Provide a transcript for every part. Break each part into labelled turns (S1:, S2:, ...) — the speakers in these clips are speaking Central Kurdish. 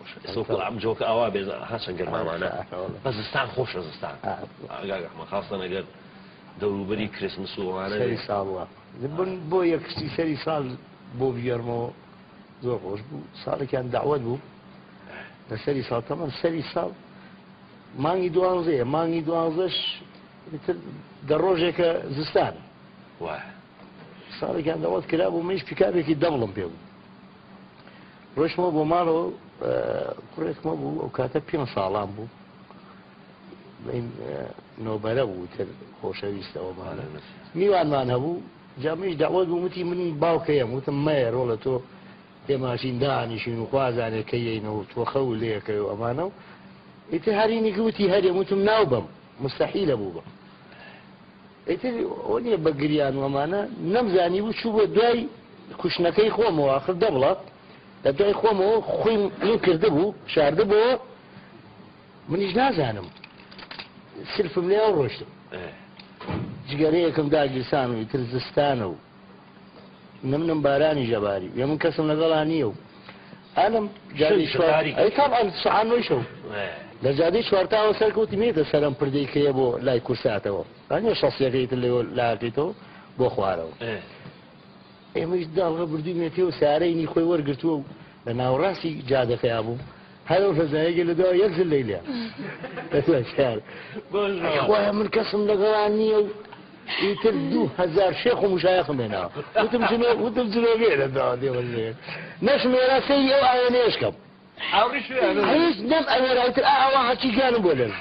S1: خۆش ئێستا ئەم جۆکە ئاوا بێزە هەچەند گەرمامانە بە زستان خۆشە زستان ئاگاگەحمە خاستن ئەگەر دەوروبەری کریسمس و ئەوانە
S2: سەری ساڵوە بن بۆ یەکشتی سەری ساڵ بۆ بگەرمەوە زۆر خۆش بوو ساڵێکیان داوەت بوو لە سەری ساڵ تەمەن سەری ساڵ مانگی دوانزەیە مانگی دوانزەش دە ڕۆژێکە زستان ساڵێکیان داوەت کرا بوو منیش پیکابێکی دەوڵم پێ بوو ڕۆژمەوە بۆ ماڵەوە کوڕێکمە بوو ئەو کاتە 5 ساڵان بوو نۆبەرە بوو تر خۆشەویستەوە ماڵە میوانمان هەبوو جامەش داوەت بوو وتی من باوکەیەم وتم مەیە ڕۆڵە تۆ پێماشین دانیشین و خوازانێک کەیەینەوە تۆ خەو لێەکەی و ئەمانە و ئیتر هەرینی گوتی هەرێم وتم ناو بم مستەحیلە بوو بم ئیتر ئەو نییە بە گریان وەمانە نەمزانی بوو چوو بۆ دوای کوشنەکەی خۆمەوە آخر دەبڵە لە دوای خۆمەوە خۆیم این کرده بوو شاردە بۆ منیش نازانم سلفم لێ ئەو ڕۆشتم جگەرەیەکم داگیرسان و ئیتر زستانە و نمنم بارانی ژەباری یا من کەسم لەگەڵا نییە و ئەلم جادەی سەعانۆی شەو لە جادەی چوارتاوە سەرکەوتی مێتە سەرم پردەی کەیە بۆ لای کورساتەوە ئەنیە شەسیەکەیتر لێوە لاکەیتەوە بۆ خوارەوە ئێمەش داڵغە بردوومێتی و سارەینی خۆی وەرگرتووە و لە ناوڕاستی جادەکەیا بوو هەرو فەزایەکی لەداوە یەک زل لەیلە شار خۆیان من کەسم لەگەڵان نییە و ئیتر 2000 شێخ و مشایەخم هێناوە وتم جلۆگێ لەداوە دێوە لێ نەشمێرە سەیری ئەو ئاوێنێشکەم هیچ نەم ئەوێرایتر ئاوا هەچی گیانم بۆ لێن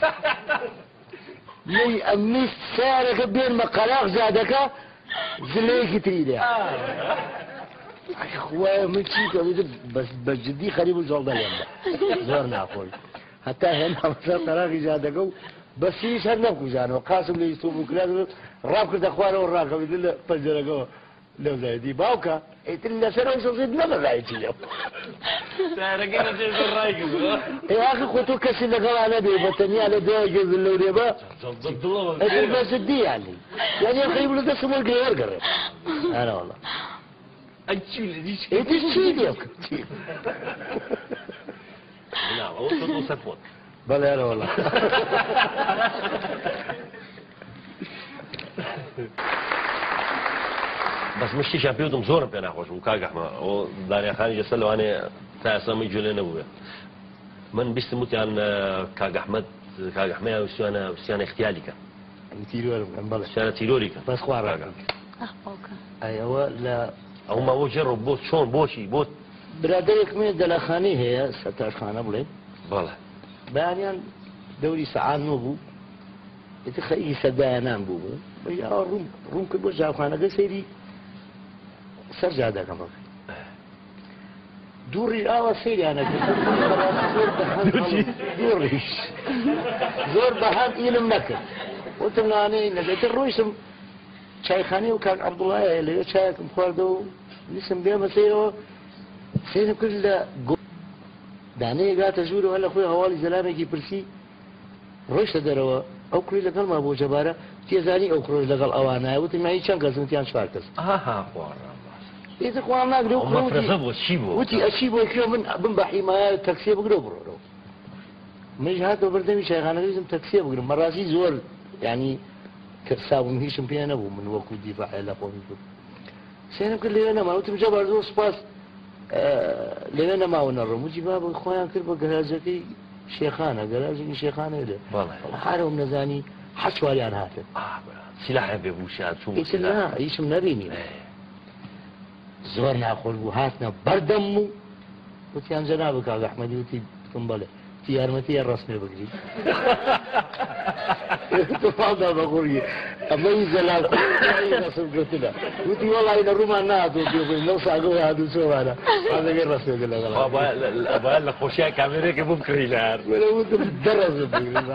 S2: لێی ئەمنیست سارەکە بێنمە قەلاق زادەکە زلەیەکی تری لێ خوای من چی کردم بە جدی خەریب و زۆڵدە لێم زۆر ناخۆی هەتا هێناوە تەراقی زادەکە و بەسیش هەر نەمکوژانەوە قاسم لە ئیستۆ بوو کرا ڕاب کردە خوارەوە ڕاکەویت لە پەنجەرەکەەوە لەو زایدی باوکە ئیتر لەسەرەوە سەڵزێت نەبەڕای چی لێم ئێواخی خۆ تۆ کەسی لەگەڵانە بێ بە تەنیا لە دوای گەزن لەو رێبە ئەتر بە جدی یانی یانی خەریب لە دەستم وەرگێ وەرگەڕێ ئەرە وەڵا ئیتر چی لێم بەڵێ ئەرە وەڵا
S1: بەس مشتێکیان پێ وتم زۆرم پێ ناخۆش بوو کاگەحمە ئەو داریاخانی جەسە لەوانێ تا ئێسامەی جوێ نەبووێ من بیستم وتیان کاگەحمەیە وسیانە اختیالیکە وسیانە تیرۆریکە
S2: بەس خوا ڕاگەم ئەوە لە
S1: ئەو ماوە ژێڕ بۆ چۆن بۆچی بۆ
S2: برادێک من دەلاخانی هەیە سەتاشخانە بڵێ
S1: بەڵێ
S2: بەیانیان دەوری سەعانۆ بوو ئیتر خەیری سەدایانان بوو ڕوون کرد بۆ ژاوخانەکە سەیری سەر جادەکەم دووڕی ئاوە سەیریانە دووڕیش زۆر بەهام ئیلم نەکرد وتم نانەی نەبێتر ڕۆیشتم چایخانەی و کاک عەبدوڵایە لەوێ چایەکم خواردە و ویستم بێمە سەیرەوە سەیرم کرد لە دانەیە گاتە ژوورەوە لە خۆی هەواڵی زەلامێکی پرسی ڕۆیشتە دەرەوە ئەو کوڕی لەگەڵما بۆ جەبارە تێزانی ئەو کوڕۆژ لەگەڵ ئەوانایە وتم مای چەند کەس وتیان 4 کەس ئیتر خوام ناگرێ وتی ئەچی بۆی کرێ من بم بە حیمایە تەکسیە بگرە بڕۆرەوە منیش هاتەوە بەردەمی شایخانەکە ویستم تەکسیە بگرم مەڕاستی زۆر یعنی کەرسابووم هیچم پێ نەبوو من وەکو دیفاعە لە خۆمی کرد سێنم کرد لێوێ نەما وتم جەبار زۆر سوپاس لێوێ نەماوە نەڕۆم وتی بابە خۆیان کرد بە گەراجەکەی شێخانە گەراجێکی شێخانەیە لێ حارەوم نەزانی حەچواریان هاتن
S1: سلاحیان پێ بوو شیان چوو
S2: هیچم نەبینی زۆر ناخۆش بوو هاتنە بەردەم و وتیان جەنابە کاک ئەحمەدی وتی بکەم بەڵێ یارمەتیە ڕەسمێ بگریت تۆفاڵدا بەقوڕی ئەمەی زەلال ڕەسم گرتنە وتی وەڵی لە ڕوومان نهاتوە پێ بڵین لەو ساگەوە هاتوو چۆوانە ئەدەگەی ڕەسمێگە لەگەڵ
S1: ئەبایە لە خۆشیان کامێرێکە بم کڕی لە هەر
S2: وتم دەڕەزم بگرین